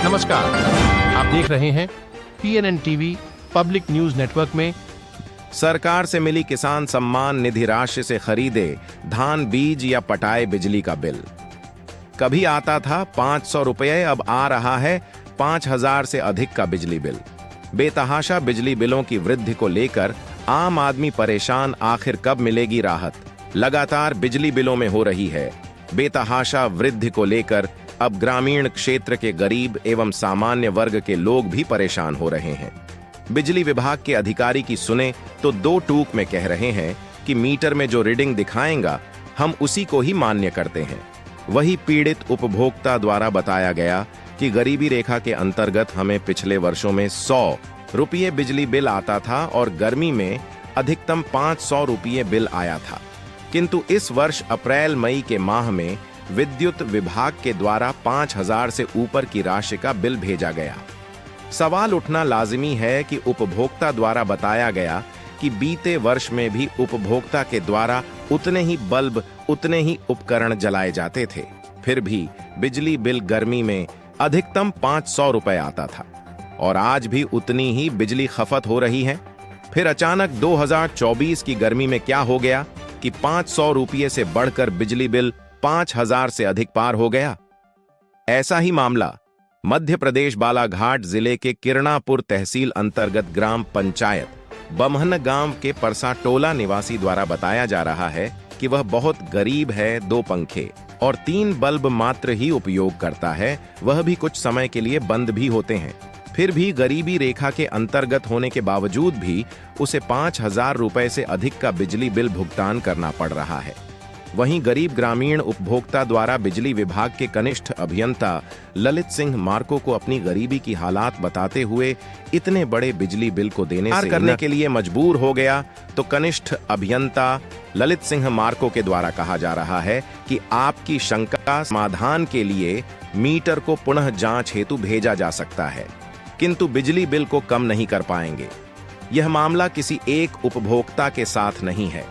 नमस्कार, आप देख रहे हैं PNN TV public news network में। सरकार से मिली किसान सम्मान निधि राशि से खरीदे धान बीज या पटाए बिजली का बिल। कभी आता था 500 रुपये, अब आ रहा है 5000 से अधिक का बिजली बिल। बेतहाशा बिजली बिलों की वृद्धि को लेकर आम आदमी परेशान, आखिर कब मिलेगी राहत? लगातार बिजली बिलों में हो रही है बेतहाशा वृद्धि को लेकर अब ग्रामीण क्षेत्र के गरीब एवं सामान्य वर्ग के लोग भी परेशान हो रहे हैं। बिजली विभाग के अधिकारी की सुने तो दो टूक में कह रहे हैं कि मीटर में जो रीडिंग दिखाएगा हम उसी को ही मान्य करते हैं। वही पीड़ित उपभोक्ता द्वारा बताया गया कि गरीबी रेखा के अंतर्गत हमें पिछले वर्षों में 100 रुपये बिजली बिल आता था और गर्मी में अधिकतम 500 रुपये बिल आया था, किंतु इस वर्ष अप्रैल मई के माह में विद्युत विभाग के द्वारा 5000 से ऊपर की राशि का बिल भेजा गया। सवाल उठना लाजिमी है कि उपभोक्ता द्वारा बताया गया कि बीते वर्ष में भी उपभोक्ता के द्वारा उतने ही बल्ब, उतने ही उपकरण जलाए जाते थे, फिर भी बिजली बिल गर्मी में अधिकतम 500 रुपये आता था और आज भी उतनी ही बिजली खपत हो रही है। फिर अचानक 2024 की गर्मी में क्या हो गया कि 500 रुपये से बढ़कर बिजली बिल 5000 से अधिक पार हो गया। ऐसा ही मामला मध्य प्रदेश बालाघाट जिले के किरणापुर तहसील अंतर्गत ग्राम पंचायत बमहन गांव के परसाटोला निवासी द्वारा बताया जा रहा है कि वह बहुत गरीब है, 2 पंखे और 3 बल्ब मात्र ही उपयोग करता है, वह भी कुछ समय के लिए बंद भी होते हैं। फिर भी गरीबी रेखा के अंतर्गत होने के बावजूद भी उसे 5000 रुपए से अधिक का बिजली बिल भुगतान करना पड़ रहा है। वहीं गरीब ग्रामीण उपभोक्ता द्वारा बिजली विभाग के कनिष्ठ अभियंता ललित सिंह मार्को को अपनी गरीबी की हालात बताते हुए इतने बड़े बिजली बिल को देने से करने के लिए मजबूर हो गया, तो कनिष्ठ अभियंता ललित सिंह मार्को के द्वारा कहा जा रहा है कि आपकी शंका समाधान के लिए मीटर को पुनः जांच हेतु भेजा जा सकता है, किंतु बिजली बिल को कम नहीं कर पाएंगे। यह मामला किसी एक उपभोक्ता के साथ नहीं है,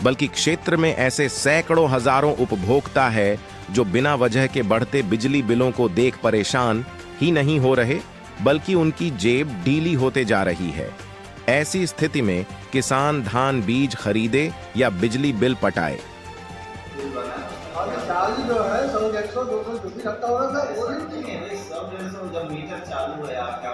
बल्कि क्षेत्र में ऐसे सैकड़ों हजारों उपभोक्ता है जो बिना वजह के बढ़ते बिजली बिलों को देख परेशान ही नहीं हो रहे, बल्कि उनकी जेब ढीली होते जा रही है। ऐसी स्थिति में किसान धान बीज खरीदे या बिजली बिल पटाए, जो है 100-100-200 जो भी खर्चा हो रहा है वो भी नहीं है। जब मीटर चालू है आपके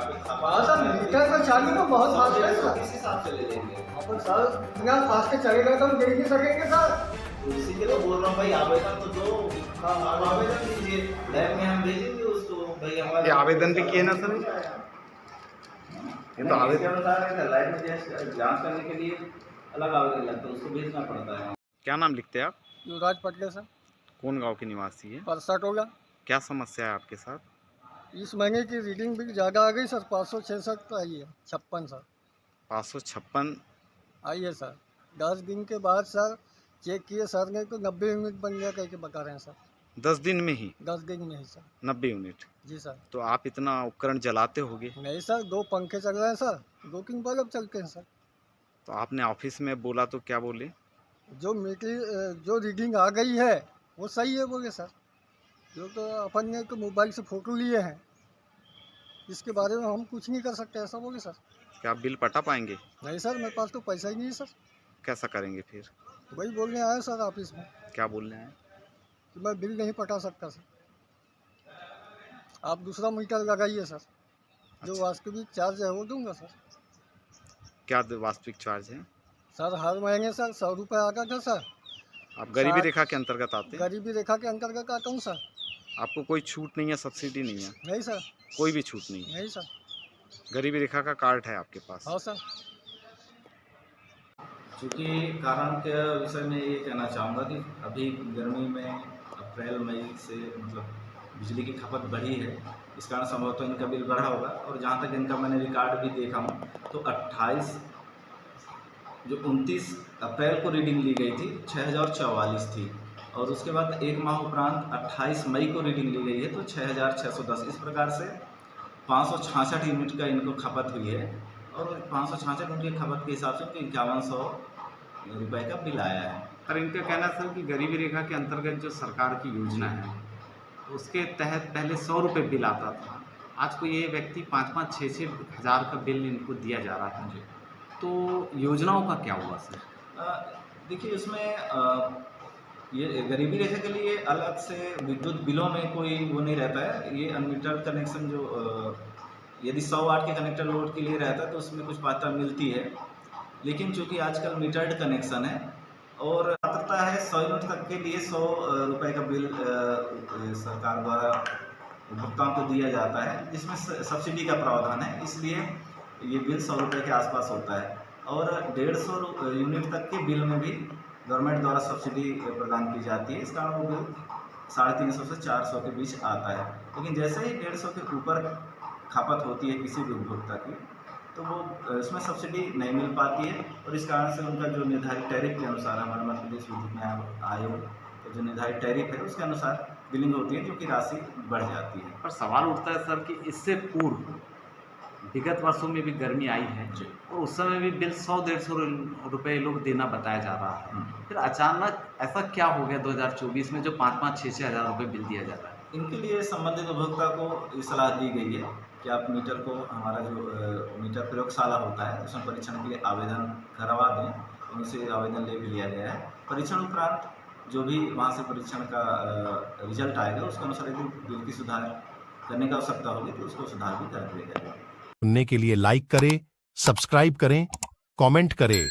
सर मीटर का चालू तो बहुत फास्ट है सर, किस हिसाब से ले लेंगे? अपन सर बिना फास्ट के चलेगा तो हम दे नहीं सकेंगे सर। तो इसी के तो बोल रहा हूँ भाई, आवेदन तो दो। हाँ, आप आवेदन दीजिए, लैब में हम भेजेंगे उसको। भाई हमारे ये आवेदन भी किए ना सर? ये तो आवेदन अनुसार है, लैब में जांच करने के लिए अलग आवेदन लगता है, उसको भेजना पड़ता है। क्या नाम लिखते हैं आप? युवराज पटले सर, कौन गांव के निवासी है? परसाटोला। क्या समस्या है आपके साथ? इस महीने की रीडिंग भी ज़्यादा आ गई सर, 566 आई है, 56 सर 556 आई है सर। 10 दिन के बाद सर चेक किए सर ने तो 90 यूनिट बन गया कह के बता रहे हैं सर। 10 दिन में ही 10 दिन में ही सर। 90 यूनिट? जी सर। तो आप इतना उपकरण जलाते होगे? नहीं सर, 2 पंखे चल रहे हैं सर, 2-3 बल्ब चलते हैं सर। तो आपने ऑफिस में बोला तो क्या बोले? जो रीडिंग आ गई है वो सही है बोले सर, जो तो अपन ने तो मोबाइल से फ़ोटो लिए हैं, इसके बारे में हम कुछ नहीं कर सकते, ऐसा बोले सर। क्या आप बिल पटा पाएंगे? नहीं सर, मेरे पास तो पैसा ही नहीं है सर। कैसा करेंगे फिर? वही बोलने आए सर ऑफिस में क्या बोल रहे हैं? कि मैं बिल नहीं पटा सकता सर, आप दूसरा मीटर लगाइए सर, जो अच्छा। वास्तविक चार्ज है वो दूंगा सर। क्या वास्तविक चार्ज है? सर हर महीने सर 100 रुपये आता था सर। आप गरीबी रेखा के अंतर्गत आते हैं? गरीबी रेखा के अंतर्गत आता हूँ सर। आपको कोई छूट नहीं है, सब्सिडी नहीं है? नहीं सर। कोई भी छूट नहीं है? नहीं सर। गरीबी रेखा का कार्ड है आपके पास? हाँ सर। चूँकि कारण के विषय में ये कहना चाहूँगा कि अभी गर्मी में अप्रैल मई से मतलब बिजली की खपत बढ़ी है, इस कारण संभवतः इनका बिल बढ़ा होगा। और जहाँ तक इनका मैंने रिकॉर्ड भी देखा हूँ तो 29 अप्रैल को रीडिंग ली गई थी 6044 थी, और उसके बाद एक माह उपरांत 28 मई को रीडिंग ली गई है तो 6610। इस प्रकार से 566 यूनिट का इनको खपत हुई है, और 566 यूनिट की खपत के हिसाब से उनको 5100 रुपये का बिल आया है। और इनका कहना सर कि गरीबी रेखा के अंतर्गत जो सरकार की योजना है उसके तहत पहले 100 रुपये बिल आता था, आज को ये व्यक्ति 5-5, 6-6 हज़ार का बिल इनको दिया जा रहा है, जी। तो योजनाओं का क्या हुआ सर? देखिए इसमें ये गरीबी रेखा के लिए अलग से विद्युत बिलों में कोई वो नहीं रहता है। ये अनमीटर्ड कनेक्शन जो यदि 100 वाट के कनेक्टर लोड के लिए रहता है तो उसमें कुछ पात्रता मिलती है, लेकिन चूंकि आजकल मीटर्ड कनेक्शन है और पात्रता है 100 यूनिट तक के लिए 100 रुपये का बिल सरकार द्वारा उपभोक्ताओं को दिया जाता है, जिसमें सब्सिडी का प्रावधान है, इसलिए ये बिल 100 रुपये के आसपास होता है। और 150 यूनिट तक के बिल में भी गवर्नमेंट द्वारा सब्सिडी प्रदान की जाती है, इस कारण वो बिल 350 से 400 के बीच आता है। लेकिन जैसे ही 150 के ऊपर खपत होती है किसी भी उपभोक्ता की, तो वो इसमें सब्सिडी नहीं मिल पाती है और इस कारण से उनका जो निर्धारित टैरिफ के अनुसार हमारे मध्य प्रदेश विद्युत न्याय आयोग का जो निर्धारित टैरिफ है उसके अनुसार बिलिंग होती है, जो कि राशि बढ़ जाती है। पर सवाल उठता है सर कि इससे पूर्व विगत वर्षों में भी गर्मी आई है जी। और उस समय भी बिल 100-150 रुपये लोग देना बताया जा रहा है, फिर अचानक ऐसा क्या हो गया 2024 में जो 5-5, 6-6 हज़ार रुपये बिल दिया जा रहा है? इनके लिए संबंधित उपभोक्ता को ये सलाह दी गई है कि आप मीटर को, हमारा जो मीटर प्रयोगशाला होता है उसमें परीक्षण के लिए आवेदन करवा दें। उनसे आवेदन ले भी लिया गया है। परीक्षण उपरांत जो भी वहाँ से परीक्षण का रिजल्ट आएगा उसके अनुसार यदि बिल की सुधार करने की आवश्यकता होगी तो उसको सुधार भी कर दिया जाएगा। सुनने के लिए लाइक करें, सब्सक्राइब करें, कमेंट करें